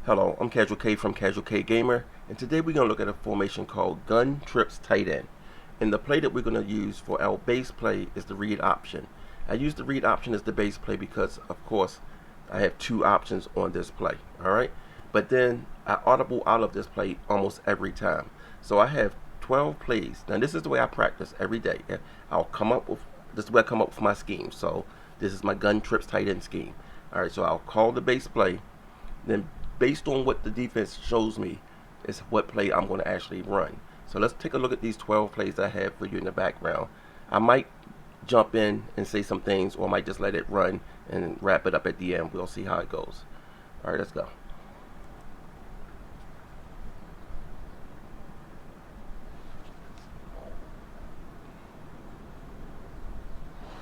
Hello, I'm Casual K from Casual K Gamer, and today we're going to look at a formation called Gun Trips Tight End. And the play that we're going to use for our base play is the read option. I use the read option as the base play because, of course, I have two options on this play, alright? But then I audible out of this play almost every time. So I have 12 plays. Now this is the way I practice every day. I'll come up with, this is the way I come up with my scheme. So this is my Gun Trips Tight End scheme. Alright, so I'll call the base play, then based on what the defense shows me is what play I'm going to actually run. So let's take a look at these 12 plays I have for you in the background. I might jump in and say some things, or I might just let it run and wrap it up at the end. We'll see how it goes. Alright, let's go.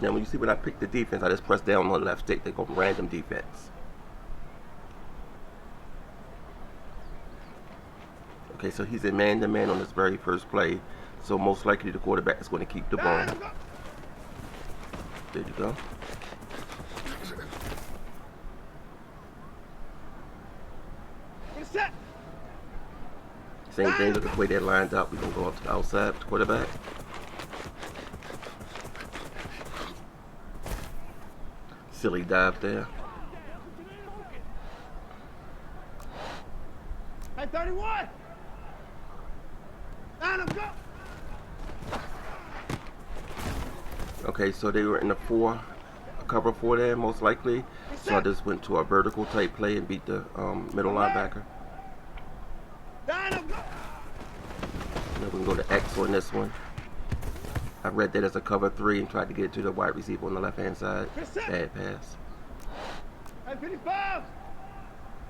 Now when you see when I pick the defense, I just press down on the left stick. They go random defense. Okay, so he's a man-to-man on this very first play, so most likely the quarterback is going to keep the ball. There you go. Same thing, look at the way they're lined up. We're going to go up to the outside, the quarterback. Silly dive there. Hey, 31! Okay, so they were in a cover four there, most likely. So I just went to a vertical type play and beat the middle linebacker. Now we can go to X on this one. I read that as a cover 3 and tried to get it to the wide receiver on the left-hand side. Bad pass.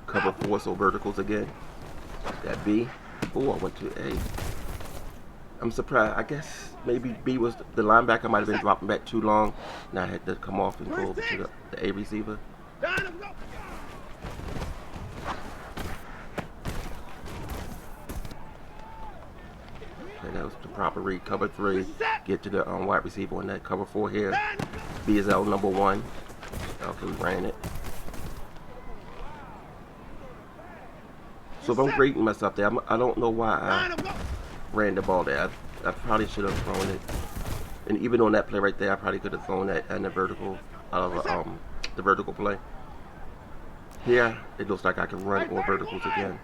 Cover 4, so verticals again. Got B. Oh, I went to A. I'm surprised. I guess maybe B was the linebacker might have been dropping back too long. Now I had to come off and go over to the A receiver. Okay, that was the proper read. Cover 3. Get to the wide receiver on that cover 4 here. B is out number 1. Okay, we ran it. So if I'm grading myself there, I don't know why I ran the ball there. I probably should have thrown it. And even on that play right there, I probably could have thrown that in the vertical out of the vertical play. Here, it looks like I can run more verticals again.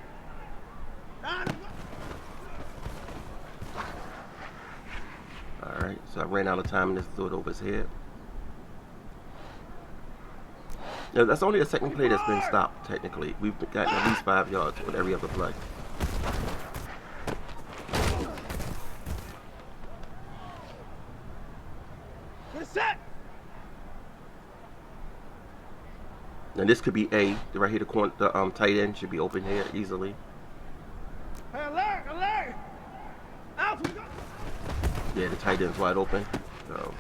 Alright, so I ran out of time and just threw it over his head. Now, that's only the second play that's been stopped, technically. We've gotten at least 5 yards with every other play. Now this could be A. Right here, the corner, the tight end should be open here easily. Hey, alert! Out! Yeah, the tight end's wide open. So.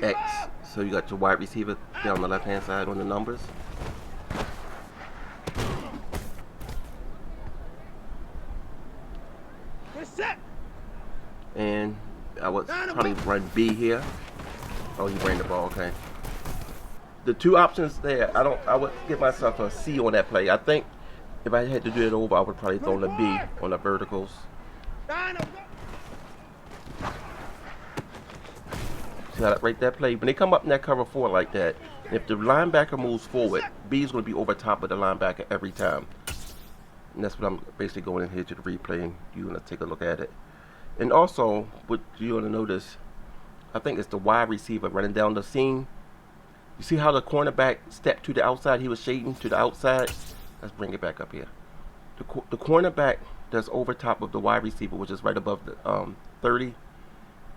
X. So you got your wide receiver down the left-hand side on the numbers. And I would probably run B here. Oh, you ran the ball, okay. The two options there, I would give myself a C on that play. I think if I had to do it over, I would probably throw the B on the verticals. See how that right that play? When they come up in that cover 4 like that, if the linebacker moves forward, B is going to be over top of the linebacker every time. And that's what I'm basically going in here to the replay, and you're going to take a look at it. And also, what you're going to notice, I think it's the wide receiver running down the seam. You see how the cornerback stepped to the outside? He was shading to the outside. Let's bring it back up here. The cornerback that's over top of the wide receiver, which is right above the 30,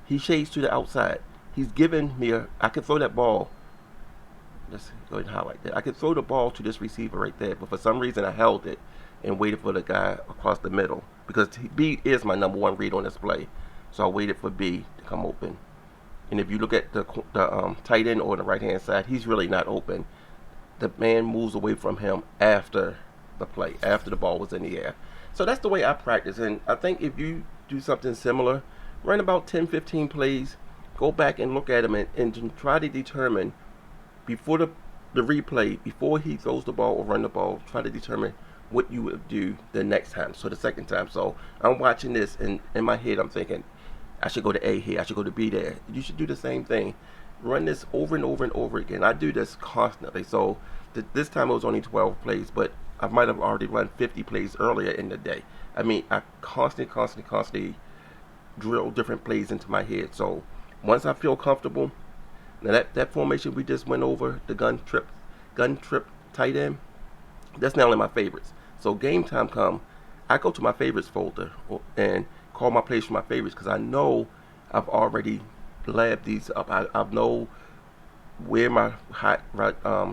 he shades to the outside. He's given me I could throw that ball. Let's go ahead and highlight that. I could throw the ball to this receiver right there, but for some reason I held it and waited for the guy across the middle, because B is my number 1 read on this play. So I waited for B to come open. And if you look at the tight end on the right-hand side, he's really not open. The man moves away from him after the play, after the ball was in the air. So that's the way I practice. And I think if you do something similar run about 10, 15 plays, go back and look at them and try to determine before the replay, before he throws the ball or run the ball, try to determine what you would do the next time, so the second time. So I'm watching this, and in my head I'm thinking, I should go to A here, I should go to B there. You should do the same thing. Run this over and over and over again. I do this constantly. So this time it was only 12 plays, but I might have already run 50 plays earlier in the day. I mean, I constantly drill different plays into my head. So once I feel comfortable, now that formation we just went over, the gun trip tight end, that's not only my favorites. So game time come, I go to my favorites folder and call my plays for my favorites, because I know I've already labbed these up. I know where my hot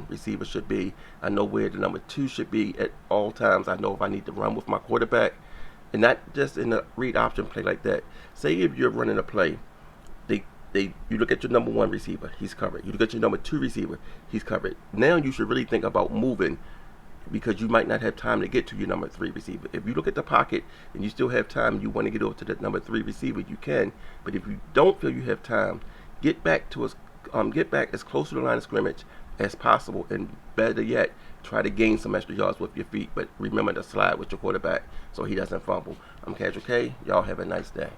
receiver should be. I know where the number 2 should be at all times. I know if I need to run with my quarterback, and not just in a read option play like that. Say if you're running a play, you look at your number 1 receiver, he's covered. You look at your number 2 receiver, he's covered. Now you should really think about moving, because you might not have time to get to your number 3 receiver. If you look at the pocket and you still have time, you want to get over to the number 3 receiver, you can. But if you don't feel you have time, get back as close to the line of scrimmage as possible, and better yet, try to gain some extra yards with your feet. But remember to slide with your quarterback so he doesn't fumble. I'm Casual K. Y'all have a nice day.